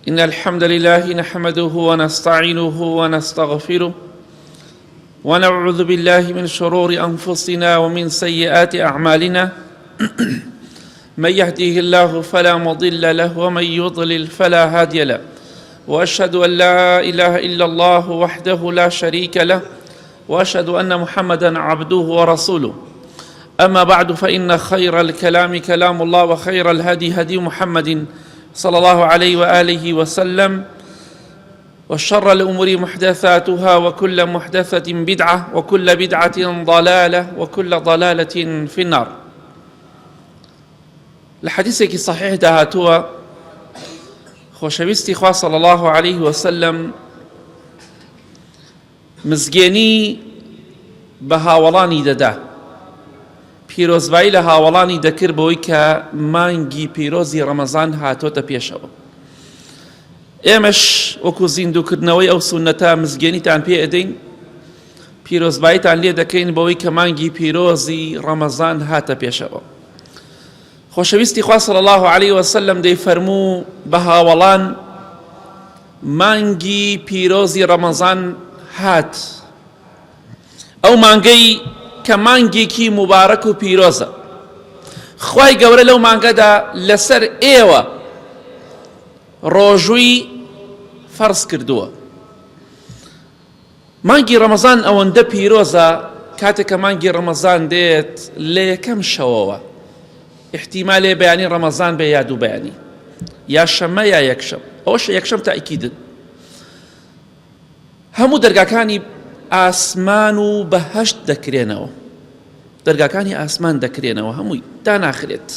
إن الحمد لله نحمده ونستعينه ونستغفره ونعوذ بالله من شرور أنفسنا ومن سيئات أعمالنا من يهديه الله فلا مضل له ومن يضلل فلا هادي له وأشهد أن لا إله إلا الله وحده لا شريك له وأشهد أن محمدا عبده ورسوله. أما بعد، فإن خير الكلام كلام الله وخير الهدي هدي محمد صلى الله عليه وآله وسلم وشر الأمور محدثاتها وكل محدثة بدعة وكل بدعة ضلالة وكل ضلالة في النار. لحديثك صحيح دهاتوا خوشويستي خوا صلى الله عليه وسلم مزگێنی بە هاوڵانی دەدا، پیرۆزبایی لە هاوڵانی دەکرد بەوەی کە مانگی پیرۆزی ڕەمەزان هاتۆتە پێشەوە. ئێمەش وەکو زیندووکردنەوەی ئەو سونەتە مزگێنیتان پێ ئەدەین، پیرۆزباییتان لێ دەکەین بەوەی کە مانگی پیرۆزی ڕەمەزان هاتە پێشەوە. خۆشەویستی خوا صلی الله علیه وسلم دەیفەرموو بە هاوڵان مانگی پیرۆزی ڕەمەزان هات، ئەو مانگەی کە مانگێکی مبارەک و پیرۆزە. خوای گەورە لەو مانگەدا لەسەر ئێوە ڕۆژووی فەرز کردووە. مانگی ڕەمەزان ئەوەندە پیرۆزە، کاتێک کە مانگی ڕەمەزان دێت لە یەکەم شەوەوە، احتیمالێ بەیانی ڕەمەزان بێ یا دوو بەیانی، یا شەمە یا یەکشەم، ئەوەش یەکشەم تاکیدن. هەموو دەرگاکانی ئاسمان و بەهەشت دەکرێنەوە، دەرگاکانی ئاسمان دەکرێنەوە، هەمووی داناخرێت.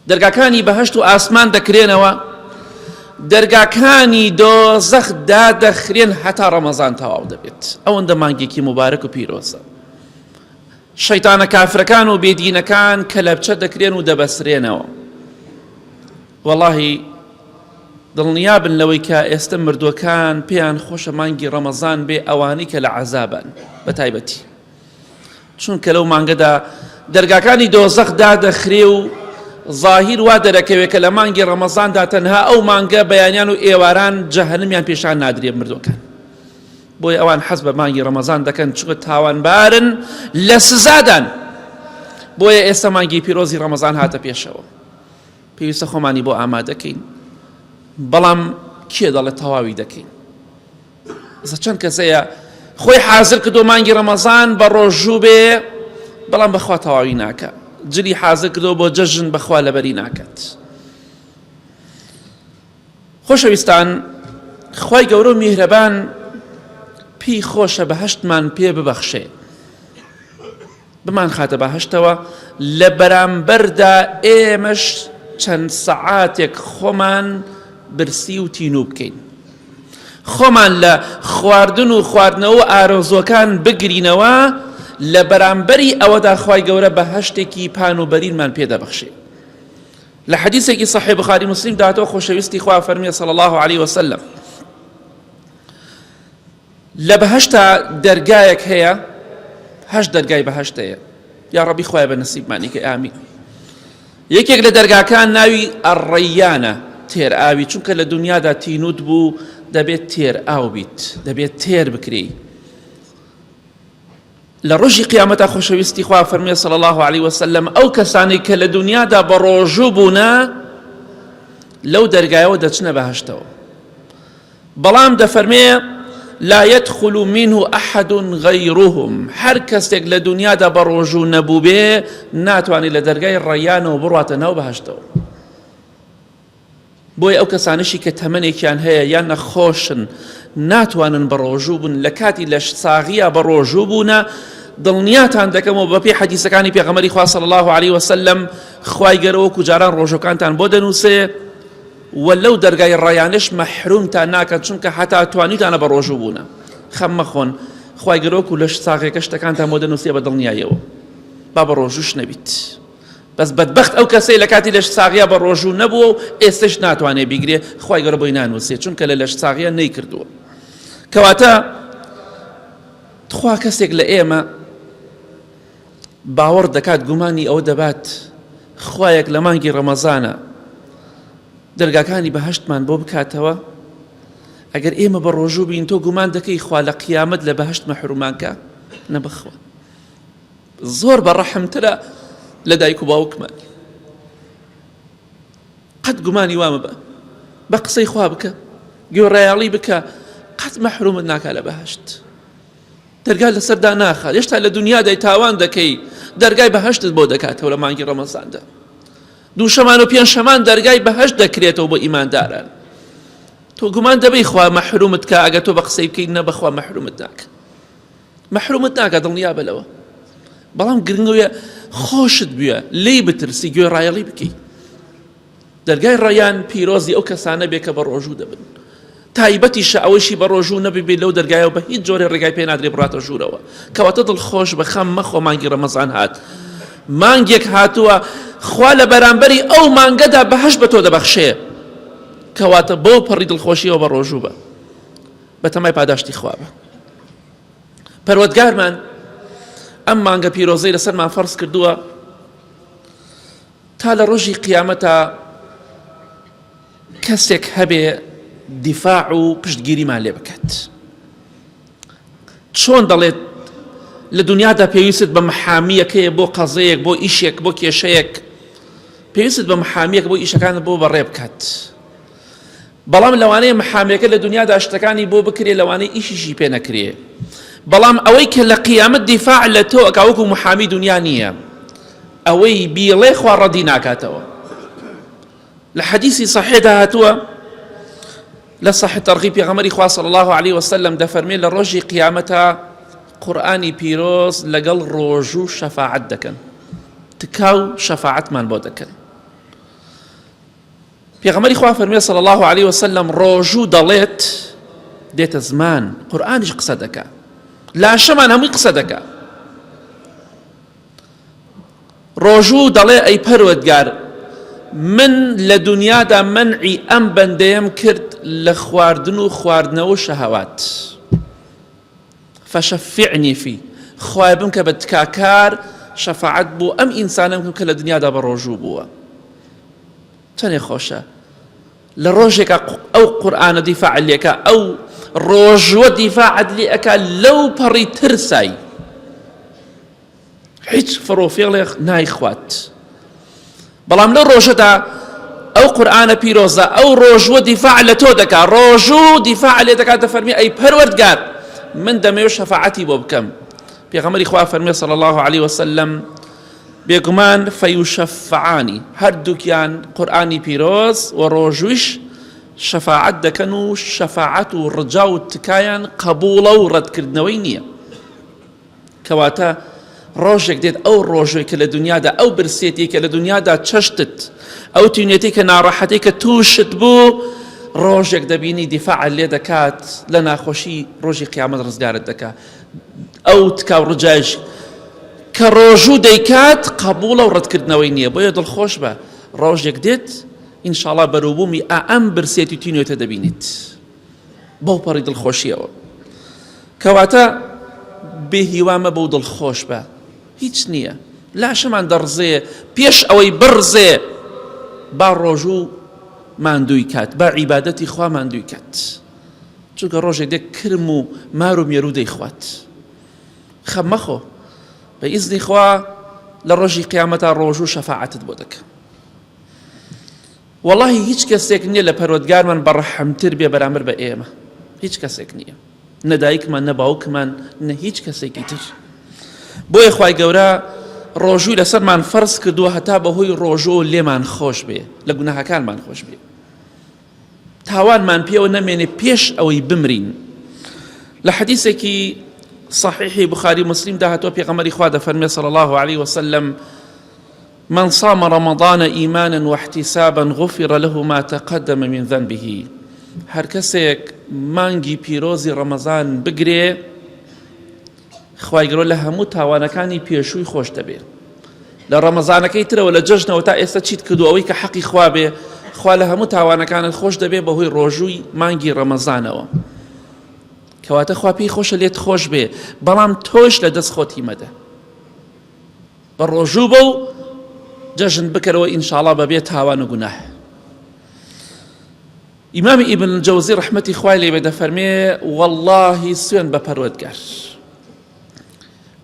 دەرگاکانی بەهەشت و ئاسمان دەکرێنەوە، دەرگاکانی دۆزەخ دادەخرێن هەتا ڕەمەزان تەواو دەبێت. ئەوەندە مانگێکی مبارەک و پیرۆزە. شەیتانە کافرەکان و بێدینەکان کەلەپچە دەکرێن و دەبەسرێنەوە. وەڵاهی دڵنیابن لەوەی کە ئێستا مردووەکان پێیان خۆشە مانگی ڕەمەزان بێ، ئەوانەی کە لە عەزابن بە تایبەتی، چونکە لەو مانگەدا دەرگاکانی دۆزەخ دادەخرێ و ظاهیر وا دەرەکەوێت کە لە مانگی ڕەمەزاندا تەنها ئەو مانگە بەیانیان و ئێواران جەهەنەمیان پێشان نادرێ مردووەکان. بۆیە ئەوان حەز بە مانگی ڕەمەزان دەکەن، چونکە تاوانبارن لە سزادان. بۆیە ئێستا مانگی پیرۆزی ڕەمەزان هاتە پێشەوە، پێویستە خۆمانی بۆ ئامادەکەین. بەڵام کێ دەڵێت تەواوی دەکەین؟ چەند کەسەیە خۆی حازر کردو مانگی ڕەمەزان بە ڕۆژوو بێ، بەڵام بەخوا تەواوی ناکە، جلی حازر کردو بۆ جەژن بەخوا لەبەری ناکات. خۆشەویستان، خوای گەورە و میهرەبان پێی خۆشە بەهەشتمان پێ ببەخشێ، بمان خاتە بەهەشتەوە، لە بەرامبەردا ئێمەش چەند سەعاتێک خۆمان برسی و تینوو بکەین، خۆمان لە خواردن و خواردنەوە ئارۆزوەکان بگرینەوە، لە بەرامبەری ئەوەدا خوای گەورە بەهەشتێکی پان و بەرینمان پێدەبەخشێ. لە حەدیثێکی صحیح بخاری مسلم داتەوە خۆشەویستی خوا فەرمیێ صلی الله علیه وسلم لە بەهەشتا دەرگایەک هەیە، هەشت دەرگای بەهەشت هەیە، یا ڕەبی خوایە بە نەسیبمانی کە ئامین. یەکێک لە دەرگاکان ناوی ئەڕەیانە، تێر ئاوی، چونکە لە دنیادا تینوت بوو دەبێت تێر ئاو بیت، دەبێت تێر بکری. لە ڕۆژی قیامەتە خۆشەویستی خوا فەرمیێ صلی الله علیه وسلم ئەو کەسانی کە لە دنیادا بە ڕۆژوو بوونە لەو دەرگایەوە دەچنە بەهەشتەوە، بەڵام دەفەرمێ لا يدخل منه أحد غيرهم، هەر کەسێک لە دنیادا بە ڕۆژوو نەبوو بێ ناتوانێت لە دەرگای ڕەیانەوە بڕواتە ناو بەهەشتەوە. بۆیە ئەو کەسانشی کە تەمەنێکیان هەیە یان نەخۆشن ناتوانن بە ڕۆژوو بوون، لە کاتی لە ساغیە بە ڕۆژوو بوونە، دڵنیاتان دەکەمەوە بەپێی حەدیثەکانی پێغەمبەری خوا صلی الله علیه وسلم خوای گەورە وەکو جاران ڕۆژەکانتان بۆ دەنووسێ، و لەو دەرگای ڕەیانش مەحرومتان ناکەن، چونکە هەتا توانیتانە بە ڕۆژوو بوونە. خەم مەخۆن، خوای گەورە وەکو لە ساغێکە شتەکانتان بۆ دەنووسێ بە دڵنیایەوە، با بە ڕۆژووش نەبیت. بەس بەدبەخت ئەو کەسەی لە کاتی لەش ساغیە بە ڕۆژوو نەبووە و ئێستش ناتوانێت بیگرێ، خوای گەورە بۆی نانووسێ، چونکە لە لەش ساغیە نەیکردووە. کەواتە خوا کەسێک لە ئێمە باوەڕ دەکات گومانی ئەوە دەبات خوایەک لە مانگی ڕەمەزانە دەرگاکانی بەهەشتمان بۆ بکاتەوە ئەگەر ئێمە بە ڕۆژوو بین تۆ گومان دەکەی خوا لە قیامەت لە بەهەشت مەحرومانکە نەبخوا زۆر بەڕەحمترە لە دایک و باوکمان قەت گومانی وامە بە قسەی خوا بکە گوێڕایاڵی بکە قەت مەحرومت ناکا لە بەهەشت دەرگا لەسەردا ناخات هێشتا لە دنیادای تاوان دەکەی دەرگای بەهەشتت بۆ دەکاتەوە لە مانگی ڕەمەزاندا دووشەمان و پێنجشەمان دەرگای بەهەشت دەکرێتەوە بۆ ئیمانداران تۆ گومان دەبەی خوا مەحرومت کە ئەگەر تۆ بە قسەی بکەی نە بەخوا مەحرومت ناکە مەحرومت ناکە دڵنیا بەلەوە بەڵام گرنگەوەیە خۆشت بووە لێی بترسی گوێڕایەڵی بکەی دەرگای ڕەیان پیرۆزی ئەو کەسانە بێ کە بە ڕۆژوو دەبن تایبەتیشە ئەوەشی بە ڕۆژوو نەبێ لەو دەرگایەوە بە هیچ جۆرێ ڕێگای پێ نادرێ بڕاتە ژوورەوە کەواتە دڵخۆش بە خەم مەخۆ مانگی ڕەمەزان هات مانگێک هاتووە خوا لە بەرامبەری ئەو مانگەدا بەهەشت بە تۆ دەبەخشێ کەواتە بۆ پەڕی دڵخۆشیەوە بە ڕۆژوو بە بەتەمای پاداشتی خوا بە پەروەردگارمان ئەم مانگە پیرۆزەی لەسەرمان فەرز کردووە تا لە ڕۆژی قیامەتە کەسێک هەبێ دیفاع و پشتگیریمان لێ بکات چۆن دەڵێت لە دنیادا پێویست بە محامیەکەیە بۆ قەزەیەک بۆ ئیشێک بۆ کێشەیەک پێویست بە محامیەک بۆ ئیشەکانت بۆ بەڕێ بکات بەڵام لەوانەیە محامیەکە لە دنیادا شتەکانی بۆ بکرێ لەوانەیە ئیشیشی پێ نەکرێ بەڵام ئەوەی کە لە قیامەت دیفاع لە تۆ ئەکا وەکو محامی دنیا نییە ئەوەی بیڵێ خوا ڕەدی ناکاتەوە لە حەدیثی صحیحدا هاتووە لە صحیح تەرغیب پێغەمبەری خوا صلی الله عليه وسلم دەفەرمێ لە ڕۆژی قیامەتە قورئانی پیرۆز لەگەڵ ڕۆژوو شەفاعەت دەکەن تکاو شەفاعەتمان بۆ دەکەن پێغەمبەری خوا فەرمێ صلی الله عليه وسلم ڕۆژوو دەڵێت دێتە زمان قورئانیش قسە دەکا لاشەمان هەمووی قسە دەکا ڕۆژوو دەڵێ ئەی پەروەردگار من لە دنیادا منعی ئەم بەندەیەم کرد لە خواردن و خواردنەوە شەهەوات فشفعنی فی خوای بم کە بە تکاکار شەفاعەت بۆ ئەم ئینسانم کە لە دنیادا بە ڕۆژوو بووە چەندێ خۆشە لە ڕۆژێکە ئەو قورئانە دیفاع لێکە ئەو ڕۆژوە دیفاعت لێ ئەکا لەو پەڕی ترسای هیچ فڕۆفێڵێک نایخوات بەڵام لە ڕۆژەدا ئەو قورئانە پیرۆزە ئەو ڕۆژوە دیفاع لە تۆ دەکا ڕۆژوو دیفاع لێ دەکات دەفەرمی ئەی پەروەردگار من دەمەوێت شەفاعەتی بۆ بکەم پێغەمبەری خوا فەرمێ صلی الله عليه وسلم بێگومان فەیوشەفعانی هەردووکیان قورئانی پیرۆز و ڕۆژویش شەفاعەت دەکەن و شەفاعەت و ڕجا و تکایان قبوڵە و ڕەتکردنەوەی نییە کەواتە ڕۆژێک دێت ئەو ڕۆژێک کە لە دنیادا ئەو برسێتی کە لە دنیادا چەشتت ئەو تینێتی کە ناڕەحەتی کە تووشت بوو ڕۆژێک دەبینی دیفاع لێ دەکات لە ناخۆشی ڕۆژی قیامەت ڕزگارت دەکات ئەو تکا و ڕجایش کە ڕۆژوو دەیکات قبوڵە و ڕەتکردنەوەی نییە بۆیە دڵخۆش بە ڕۆژێک دێت ئینشاڵڵا بەرووبوومی ئەم برسێتی تینێتە دەبینیت بەو پەڕی دڵخۆشیەوە کەواتە بێهیوامە بەو دڵخۆش بە هیچ نییە لاشەمان دەڕزێ پێش ئەوەی بڕزێ با ڕۆژوو ماندووی کات با عیبادەتی خوا ماندووی کات چونکە ڕۆژێک دێک کرم و مار و مێرو دەیخوات خەم مەخۆ بە ئیزنی خوا لە ڕۆژی قیامەتا ڕۆژوو شەفاعەتت بۆ دەکە وەڵاهی هیچ کەسێک نییە لە پەروەردگارمان بەڕەحەمتر بێ بەرامبەر بە ئێمە هیچ کەسێک نییە نە دایکمان نە باوکمان نە هیچ کەسێکی تر بۆیە خوای گەورە ڕۆژووی لەسەرمان فەرز کردووە هەتا بەهۆی ڕۆژوو لێمان خۆش بێ لە گوناهەکانمان خۆش بێ تاوانمان پێوە نەمێنێ پێش ئەوەی بمرین لە حەدیثێکی صحیحی بخاری مسلم داهاتوە پێغەمبەری خوا دەفەرمێ صلی الله عليه وسلم من صام رمضان إيمانا واحتسابا غفر له ما تقدم من ذنبه هەر کەسێک مانگی پیرۆزی ڕەمەزان بگرێ خوای گەورە لە هەموو تاوانەکانی پێشووی خۆش دەبێ لە ڕەمەزانەکەی ترەوە لە جەژنەوە تا ئێستا چیت کردو ئەوەی کە حەقی خوا بێ خوا لە هەموو تاوانەکانت خۆش دەبێ بەهۆی ڕۆژووی مانگی ڕەمەزانەوە کەواتە خوا پێی خۆشە لێت خۆش بێ بەڵام تۆش لە دەست خۆتی مەدە بە ڕۆژوو بە و جەژن بکەرەوە ئینشاڵڵا بەبێ تاوان و گوناه ئیمامی ئیبن جەوزی ڕەحمەتی خوای لێ بێ دەفەرمێ وەڵڵاهی سوێن بە پەروەردگار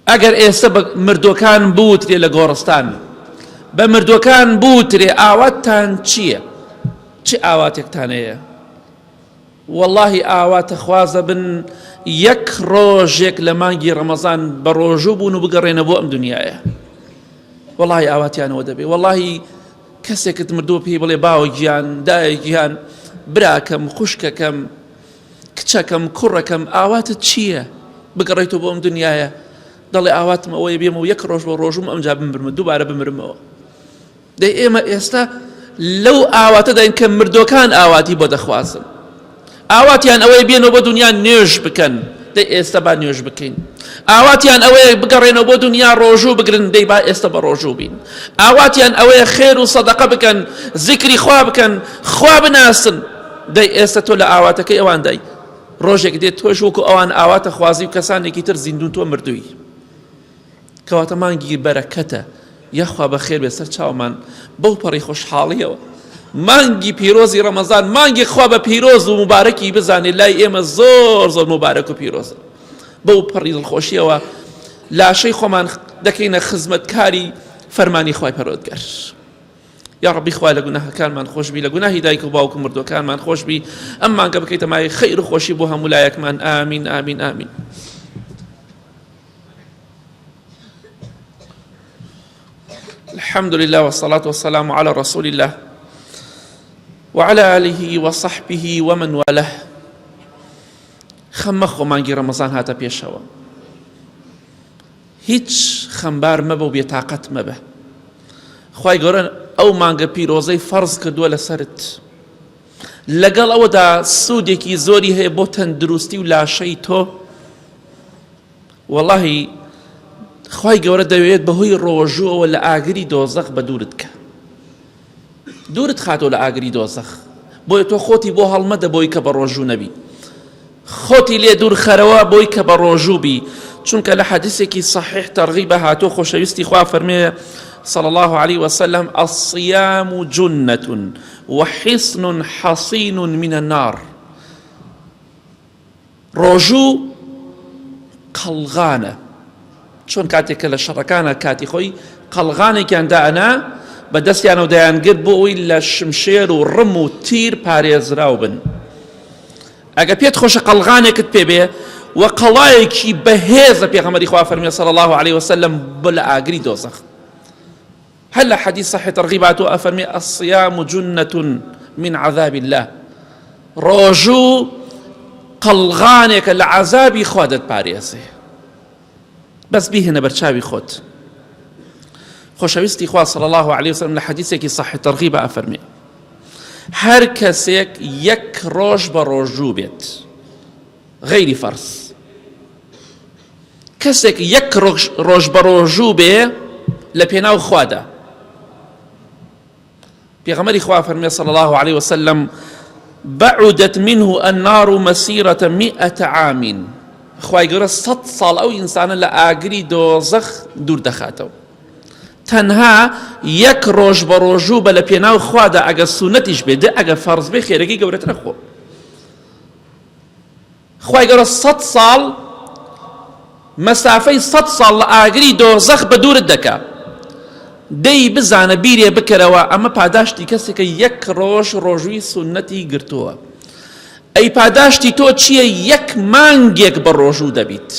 ئەگەر ئێستا بە مردوەکان بوترێ لە گۆڕستان بە مردوەکان بوترێ ئاواتتان چییە؟ چی ئاواتێکتانەیە؟ واللهی ئاواتە خوازە بن یەک ڕۆژێک لە مانگی ڕەمەزان بە ڕۆژوو بوون و بگەڕێنە بۆ ئەم دنیایە. واللهی ئاواتیانەوە دەبێ. واللهی کەسێکت مردووە پێی بڵێ باوەگیان دایەگیان براکەم خوشکەکەم کچەکەم کوڕەکەم ئاواتت چییە؟ بگەڕێیتەوە بۆ ئەم دنیایە دەڵێ ئاواتم ئەوەیە بێمە و یەک ڕۆژ بۆ ڕۆژوم ئەمجا بمرمە دووبارە بمرمەوە. دەی ئێمە ئێستا لەو ئاواتەداین کە مردوەکان ئاواتی بۆ دەخوازن ئاواتیان ئەوەی بێنەوە بۆ دنیا نوێژ بکەن دەی ئێستا با نوێژ بکەین. ئاواتیان ئەوەیە بگەڕێنەوە بۆ دنیا ڕۆژوو بگرن دەی با ئێستا بە ڕۆژوو بین. ئاواتیان ئەوەیە خێر و سەدەقە بکەن زیکری خوا بکەن خوا بناسن دەی ئێستا تۆ لە ئاواتەکەی ئەوان دای ڕۆژێک دێت تۆش وەکو ئەوان ئاواتە خوازی و کەسانێکی تر زیندون تۆ مردووی. کەواتە مانگی بەرەکەتە یەخوا بە خێر بێ سەر چاومان بەو پەڕی خۆشحاڵیەوە. مانگی پیرۆزی ڕەمەزان مانگی خوا بە پیرۆز و مبارەکی بزانێت لای ئێمە زۆر زۆر مبارەک و پیرۆزە. بەو پەڕی دڵخۆشیەوە لاشەی خۆمان دەکەینە خزمەتکاری فەرمانی خوای پەروەردگار. یا ڕەبی خوای لە گوناهەکانمان خۆشبی لە گوناهی دایک و باوک و مردوەکانمان خۆشبی ئەم مانگە بکەیتە مای خەیر و خۆشی بۆ هەموو لایەکمان. ئامین ئامین ئامین. الحمد لله والصلاة والسلام على رسول الله وعلى آله وصحبه ومن والاه. خەممەخۆ مانگی ڕەمەزان هاتە پێشەوە. هیچ خەمبار مەبە و بێتاقەت مەبە. خوای گەورە ئەو مانگە پیرۆزەی فەرز کردووە لەسەرت. لەگەڵ ئەوەدا سوودێکی زۆری هەیە بۆ تەندروستی و لاشەی تۆ. وەڵڵاهی خوای گەورە دەوێت بەهۆی ڕۆژووەوە لە ئاگری دۆزەخ بە دوورت کە. دوورت خاتەوە لە ئاگری دۆزەخ بۆیە تۆ خۆتی بۆ هەڵمەدە بۆی کە بە ڕۆژوو نەبی. خۆتی لێ دوور خەرەوە بۆی کە بە ڕۆژوو بی. چونکە لە حەدیثێکی صحیح تەرغیبە هاتۆ خۆشەویستی خوا فەرمێ صلى الله عليه وسلم الصيام جنة وحصن حصين من النار. ڕۆژوو قەڵغانە چۆن کاتێککە لە شەڕەکانە کاتی خۆی قەڵغانێکیان دائەنا بە دەستیانەوە دەیانگرت بۆ ئەوی لە شمشێر و ڕم و تیر پارێزراو بن. ئەگە پێت خۆشە قەڵغانێکت پێ بێ وە قەڵایەکی بەهێزە پێغەمبەری خوا فەرمێ صلى الله عليه وسلم بۆ لە ئاگری دۆزەخ. هل لە حەدیث صحیح تەرغیباتۆ ئەفەرمێ الصيام جنة من عذاب الله. ڕۆژوو قەڵغانێکە لە عەزابی خوا دەتپارێزێ. بس بیهێنە بەرچاوی خۆت. خۆشەویستی خوا صلى الله عليه وسلم لە حەدیثێکی صحیح تەرغیبە ئەفەرمێ هەر کەسێک یەک ڕۆژ بە ڕۆژوو بێت غەیری فەرز کەسێک یەک ڕۆژ بە ڕۆژوو بێ لە پێناو خوادا. پێغەمبەری خوا فەرمێ صلى الله عليه وسلم بعدت منه النار مسيرة 100 عام. خوای گەورە 100 ساڵ ئەو ئینسانە لە ئاگری دۆزەخ دوور دەخاتەوە. تەنها یەک ڕۆژ بە ڕۆژوو بە لە پێناو خوادا ئەگە سونەتیش بێ ئەگە فەرز بێ خێرەکەی گەورەترە خۆ. خوای گەورە 100 ساڵ مەسافەی 100 ساڵ لە ئاگری دۆزەخ بە دوورت دەکا. دەی بزانە بیرێ بکەرەوە ئەمە پاداشتی کەسێکە یەک ڕۆژ ڕۆژووی سونەتی گرتووە. ئەی پاداشتی تۆ چییە؟ یەک مانگێک بە ڕۆژوو دەبیت.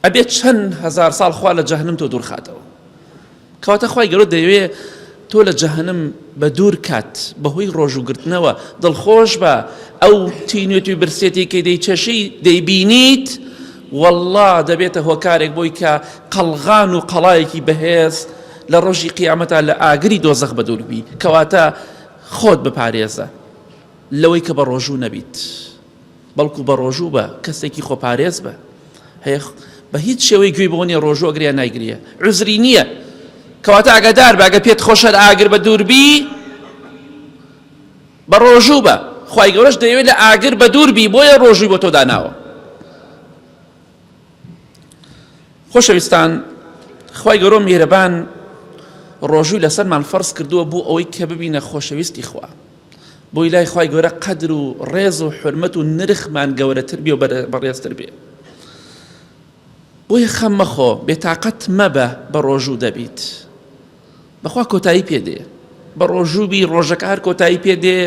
ئەبێت چەند هەزار ساڵ خوا لە جەهەنەم تۆ دوور خاتەوە. کەواتە خوای گەورە دەیەوێ تۆ لە جەهەنەم بە دوور کات بەهۆی ڕۆژووگرتنەوە. دڵخۆش بە ئەو تینوێت و برسێتێکی دەیچەشی دەیبینیت والله دەبێتە هۆکارێک بۆی کە قەڵغان و قەڵایەکی بەهێز لە ڕۆژی قیامەتە لە ئاگری دۆزەخ بە دوور بی. کەواتە خۆت بپارێزە لەوەی کە بە ڕۆژوو نەبیت بەڵکو بە ڕۆژوو بە کەسێکی خۆپارێز بە. هەیە بە هیچ شێوەی گوێی بۆ نیە ڕۆژوو ئەگریان نایگریە عوزری نییە. کەواتە ئاگادار بە ئەگە پێت خۆشە ئاگر بە دووربی بە ڕۆژوو بە. خوای گەورەش دەیەوێت لە ئاگر بە دووربی بۆیە ڕۆژووی بۆ تۆ داناوە. خۆشەویستان خوای گەورە میهرەبان ڕۆژووی لەسەرمان فەرز کردووە بۆ ئەوەی کە ببینە خۆشەویستی خوا. بۆی لای خوای گەورە قەدر و ڕێز و حورمەت و نرخمان گەورەتر بێ و بەڕێزتر بێ. بۆیە خەم مەخۆ، بێتاقەت مەبە بە ڕۆژوو دەبیت. بەخوا کۆتایی پێدێ، بە ڕۆژوو بی ڕۆژەکە هەر کۆتایی پێدێ،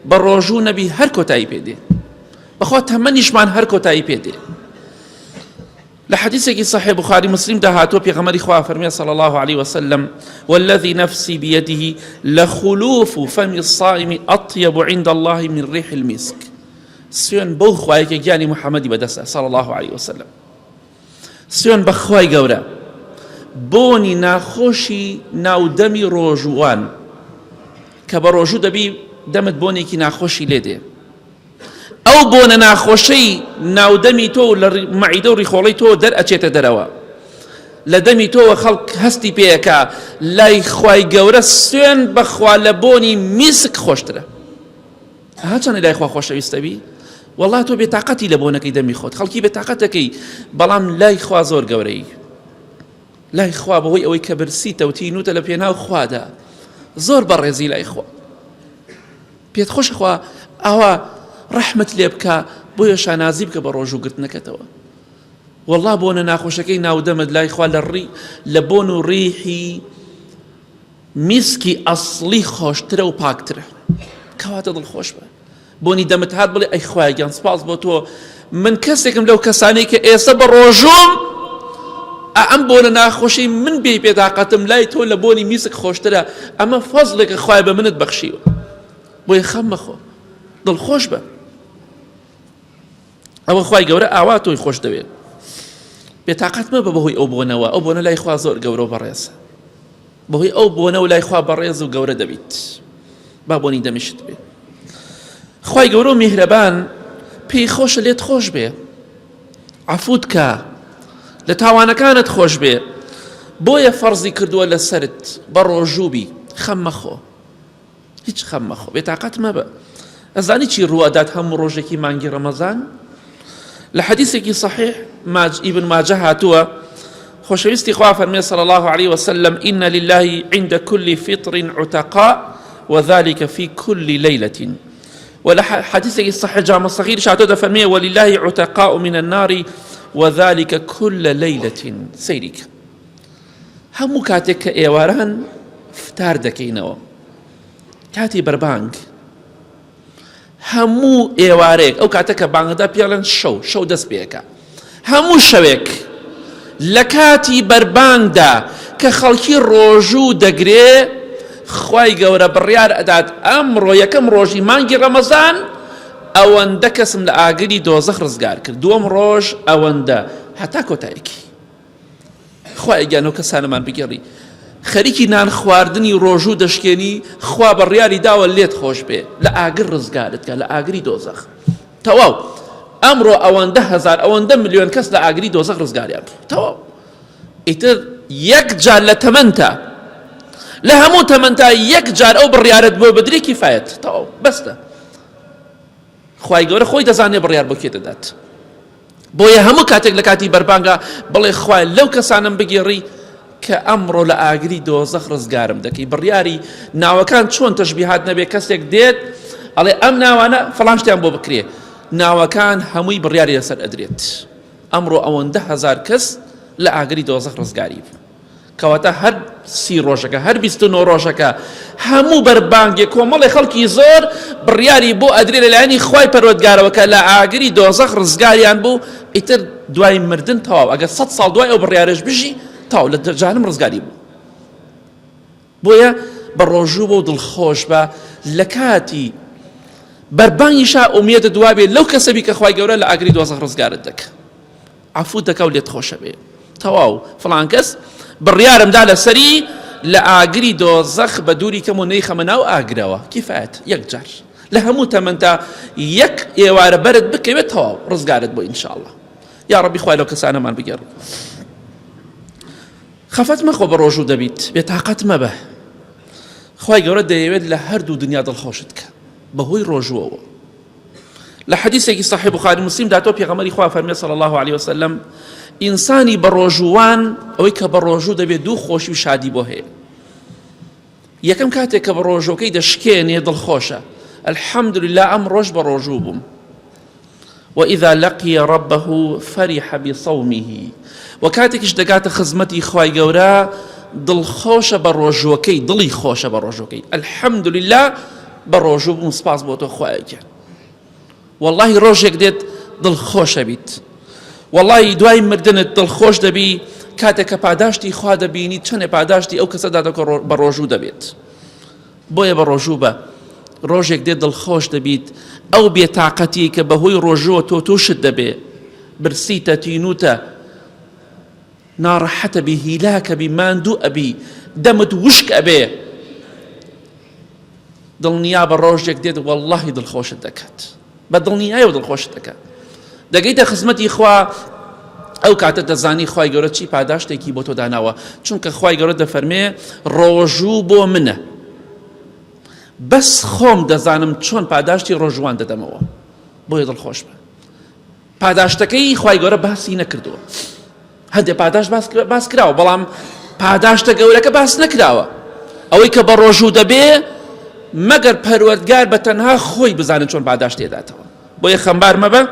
بە ڕۆژوو نەبی هەر کۆتایی پێدێ. بەخوا تەمەنیشمان هەر کۆتایی پێدێ. لحديثك صحيح بخاري مسلم ده هاتو بيغمري خواه فرمي صلى الله عليه وسلم والذي نفسي بيده لخلوف فم الصائم أطيب عند الله من ريح المسك. سيون بو خواهي جاني محمد بدسه صلى الله عليه وسلم. سيون بخواهي قورا بوني ناخوشي ناودمي روجوان كبروجو دبي دمت بوني كي ناخوشي ليدي ئەو بۆنە ناخۆشەی ناودەمی تۆ لە مەعیدە و ڕیخۆڵەی تۆ دەرئەچێتە دەرەوە، لە دەمی تۆوە خەڵک هەستی پێیەکە، لای خوای گەورە سوێن بەخوا لە بۆنی میسک خۆشترە. هاچەنە لای خوا خۆشەویستەبی، وەڵا تۆ بێتاقەتی لە بۆنەکەی دەمی خۆت، خەڵکی بێتاقەتەکەی، بەڵام لای خوا زۆر گەورەی. لای خوا بەهۆی ئەوەی کە برسیتە و تینوتە لە پێناو خوادا زۆر بەڕێزی لای خوا. پێت خۆشە خوا ئاوا ڕەحمت لێ بکە بۆیە شانازی بکە بە ڕۆژوو گرتنەکەتەوە. وەڵا بۆنە ناخۆشەکەی ناودەمت لای خوا لە بۆن و ڕیحی میسکی ئەسڵی خۆشترە و پاکترە، کەواتە دڵخۆش بە. بۆنی دەمت هات بڵێ ئەی خوای گیان سپاس بۆ تۆ، من کەسێکم لەو کەسانەی کە ئێستا بە ڕۆژوم ئەم بۆنە ناخۆشی من بێ پێتاقەتم لای تۆ لە بۆنی میسک خۆشترە، ئەمە فەزڵێکە خوای بە منت بەخشیوە. بۆیە خەم مەخۆ، دڵخۆش بە. ئەوە خوای گەورە ئاوا تۆی خۆش دەوێت. بێتاقەت مەبە بەهۆی ئەو بۆنەوە، ئەو بۆنە لای خوا زۆر گەورە و بەڕێزە، بەهۆی ئەو بۆنە و لای خوا بەڕێز و گەورە دەبیت. با بۆنی دەمیشت بێ. خوای گەورە و میهرەبان پێی خۆشە لێت خۆش بێ، عەفوت کە، لە تاوانەکانت خۆش بێ. بۆیە فەرزی کردووە لەسەرت بە ڕۆژووبی. خەم مەخۆ، هیچ خەم مەخۆ، بێتاقەت مەبە. ئەزانی چی ڕوادات هەموو ڕۆژێکی مانگی ڕەمەزان؟ لە حەدیثێکی صحیح ئیبن ماجە هاتووە، خۆشەویستی خوا فەرمێ صلی الله عليه وسلم إن لله عند كل فطر عتقاء وذلك في كل ليلة. ولا حديث صحيح جامع الصغير شاتو ده فرميه ولله عتقاء من النار وذلك كل ليلة. سيرك همو كاتك ايواران فتار دكينو كاتي بربانك همو ايواريك او كاتك بانغدا بيالن شو دس بيكا همو شويك لكاتي بربانك دا كخلقي روجو دقري خوای گەورە بڕیار ئەدات ئەمڕۆ یەکەم ڕۆژی مانگی ڕەمەزان ئەوەندە کەسم لە ئاگری دۆزەخ ڕزگار کرد، دووەم ڕۆژ ئەوەندە هەتا کۆتاییەکی. خوای گیانەوە کەسانەمان بگەڕی خەریکی نان خواردنی ڕۆژوو دەشکێنی، خوا بڕیاری داوە لێت خۆش بێ، لە ئاگر ڕزگارت کە لە ئاگری دۆزەخ. تەواو ئەمڕۆ ئەوەندە هەزار ئەوەندە ملیۆن کەس لە ئاگری دۆزەخ ڕزگاریان بوو. تەواو ئیتر یەک جار لە تەمەنتە لە هەموو تەمەنتا یەک جار ئەو بڕیارت بۆ بدرێ کیفایەت، تەواو بەستە. خوای گەورە خۆی دەزانێ بڕیار بۆ کێ دەدات. بۆیە هەموو کاتێک لە کاتی بەربانگە بڵێ خوای لەو کەسانم بگێڕی کە ئەمڕۆ لە ئاگری دۆزەخ ڕزگارم دەکەی. بڕیاری ناوەکان چۆن تەشبیهات نەبێ، کەسێک دێت ئەڵێ ئەم ناوانە فەڵان شتیان بۆ بکرێ، ناوەکان هەمووی بڕیاری لەسەر ئەدرێت. ئەمڕۆ ئەوەندە هەزار کەس لە ئاگری دۆزەخ ڕزگاری بوو. کەواتە هەر 30 ڕۆژەکە هەر 29 ڕۆژەکە هەموو بەربانگێ کۆمەڵی خەڵکی زۆر بڕیاری بۆ ئەدرێ لەلایەنی خوای پەروەردگارەوە کە لە ئاگری دۆزەخ ڕزگاریان بوو. ئیتر دوای مردن تەواو، ئەگەر 100 ساڵ دوای ئەو بڕیارەش بژی تاو لە جەهەنەم ڕزگاری بوو. بۆیە بە ڕۆژوو بۆ دڵخۆش بە، لە کاتی بەربانگیشا ئومێدە دوا بێ لەو کەسەبی کە خوای گەورە لە ئاگری دۆزەخ ڕزگارت دەکە، عەفوت دەکا و لێت خۆشە بێ. تەواو فڵان کەس بڕیارمدا لەسەری لە ئاگری دۆزەخ بە دووری کەم و نەیخەمە ناو ئاگرەوە، کیفایەت یەک جار لە هەموو تەمەنتا یەک ئێوارە بەرت بکەوێت تەواو ڕزگارت بۆ ئینشاءڵڵا. یا ڕەبی خوای لەو کەسانەمان بگێڕ. خەفەت مەخۆ بە ڕۆژوو دەبیت، بێتاقەت مەبە. خوای گەورە دەیەوێت لە هەردوو دنیا دڵخۆشت کە بەهۆی ڕۆژووەوە. لە حەدیثێکی صحیح بوخاری مسلم داتۆ پێغەمبەری خوا فەرمێ صلی الله عليه وسلم ئینسانی بە ڕۆژووان ئەوەی کە بە ڕۆژوو دەبێت دوو خۆشی و شادی بۆ هەیە. یەکەم کاتێک کە بە ڕۆژۆکەی دەشکێنێ دڵخۆشە، الحمد لله أم ڕۆژ بە ڕۆژوو بووم. وإذا لقي ربه فرح بصومه وكاتكش دقات خزمتي خواي قورا دڵ خۆشە بە ڕۆژوەکەی دڵی خۆشە بە ڕۆژوەکەی الحەمد لله بە ڕۆژوو بووم سپاس بۆ تۆ خوایەکە واللهی ڕۆژێک دێت دڵ خۆشە بیت واللهی دوای مردنت دڵ خۆش دەبی کاتێک کە پاداشتی خوا دەبینی چەندێ پاداشتی ئەو کەسەدا بە ڕۆژوو دەبێت بۆیە بە ڕۆژوو بە ڕۆژێک دێت دڵ خۆش دەبیت ئەو بێتاقەتی کە بەهۆی ڕۆژووە تۆ تووشت دەبێ برسیتە تینوتە ناڕەحەتە بی هیلاکە بی ماندوو ئەبی دەمت وشک ئەبێ دڵنیا بە ڕۆژێک دێت واللهی دڵخۆشت دەکات بە دڵنیایەوە دڵخۆشت دەکات دەگەیتە خزمەتی خوا ئەو کاتە دەزانی خوای گەورە چی پاداشتێکی بۆ تۆ داناوە چونکە خوای گەورە دەفەرمێ ڕۆژوو بۆ منە بەس خۆم دەزانم چۆن پاداشتی ڕۆژوان دەدەمەوە بۆیە دڵخۆش بە پاداشتەکەی خوای گەورە باسی نەکردووە هەندێک پاداش باس کراوە بەڵام پاداشتە گەورەکە باس نەکراوە ئەوەی کە بە ڕۆژوو دەبێ مەگەر پەروەردگار بە تەنها خۆی بزانن چۆن پاداش تێداتەوە بۆیە خەمبار مەبە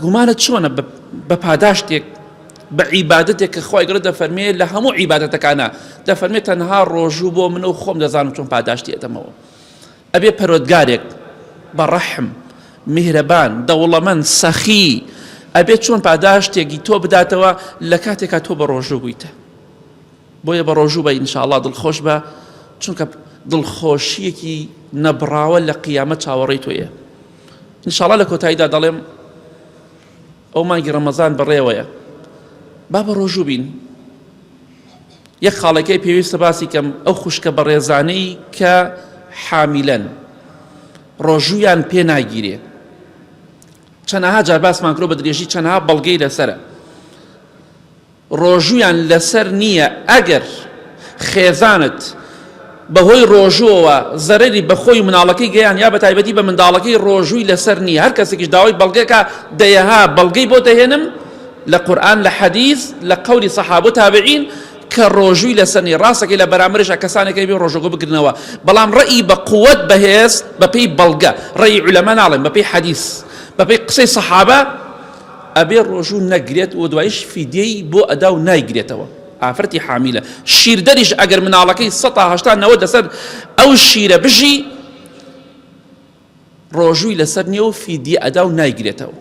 گومانت چۆنە بە پاداشتێک بە عیبادەتێک کە خوای گەورە دەفەرمێ لە هەموو عیبادەتەکانە دەفەرمێ تەنها ڕۆژوو بۆ من و خۆم دەزانم چۆن پاداشتی ئەدەمەوە ئەبێ پەروەردگارێک بە ڕەحم میهرەبان دەوڵەمەند سەخی ئەبێت چۆن پاداشتێکی تۆ بداتەوە لە کاتێکا تۆ بە ڕۆژوو بوویتە بۆیە بە ڕۆژوو بە ئینشاءڵڵا دڵخۆش بە چونکە دڵخۆشیەکی نەبراوە لە قیامەت چاوەڕێی تۆیە ئینشاءڵڵا لە کۆتاییدا دەڵێم ئەو مانگی ڕەمەزان بەڕێوەیە با بە ڕۆژوو بین یەک خاڵەکەی پێویستە باسی کەم ئەو خوشکە بەڕێزانەی کە حامیلەن ڕۆژوویان پێ ناگیرێ چەندەها جار باسمان کرۆ بە درێژی چەندەها بەڵگەی لەسرە ڕۆژوویان لەسەر نییە ئەگەر خێزانت بەهۆی ڕۆژووەوە زەرەری بەخۆی مناڵەکەی گەیان یا بە تایبەتی بە منداڵەکەی ڕۆژووی لەسەر نییە هەر کەسێکیش داوای بەڵگەکە دەیەها بەڵگەی بۆ دەهێنم لە قورئان لە حەدیث لە قەولی سەحابە و تابعین کە ڕۆژووی لەسەر نییە ڕاستەکەی لە بەرامبەرشە کەسانێکی بێ ڕۆژوگۆ بگرنەوە بەڵام ڕەئی بە قووەت بەهێز بەپێی بەڵگە ڕەئی عولەما ناڵێن بەپێی حەدیث بەپێی قسەی سەحابە ئەبێ ڕۆژوو نەگرێت و دوایش فیدیەی بۆ ئەدا و نایگرێتەوە ئافرەتی حامیلە شیردەریش ئەگەر مناڵەکەی 180 دەسەر ئەو شیرە بژی ڕۆژووی لەسەر نییە و فیدیە ئەدا و نایگرێتەوە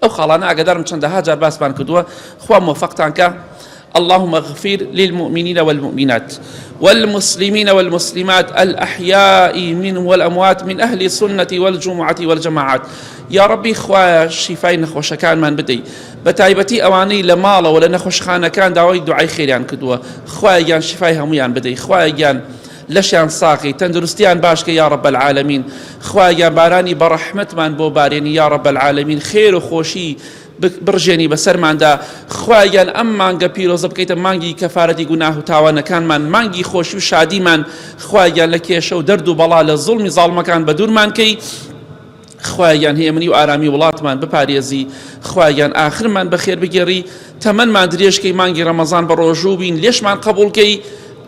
ئەو خاڵانە ئاگادارم چەندەها جار باسمان کردووە خوا موفقتان کە اللهم اغفر للمؤمنين والمؤمنات والمسلمين والمسلمات الأحياء منهم والأموات من أهل السنة والجمعة والجماعات يا ربي خوا شفاي نخوش كان من بدي بتايبتي أواني لمالا ولا نخوش خانة كان دعوي دعاي خيريان كدوة خوا يان شفاي هميان بدي خوا يان لشيان ساقي تندرستيان باشك يا رب العالمين خوا يان باراني برحمت من بو باريني يا رب العالمين خير وخوشي برژێنی بەسەرماندا خوایان ئەم مانگە پیرۆزە بکەیتە مانگی کەفارەتی گوناه و تاوانەکانمان مانگی خۆشی و شادیمان خوایان لە کێشە و دەرد و بەڵا لە زوڵمی زاڵمەکان بە دوورمان کەی خوایان هێمنی و ئارامی وڵاتمان بپارێزی خوایان ئاخرمان بەخێر بگێڕی تەمەنمان درێژکەی مانگی ڕەمەزان بە ڕۆژوو بین لێشمان قبوڵکەی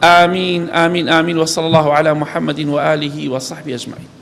آمین آمین آمین وصلى الله على محمد وآله وصحبه أجمعين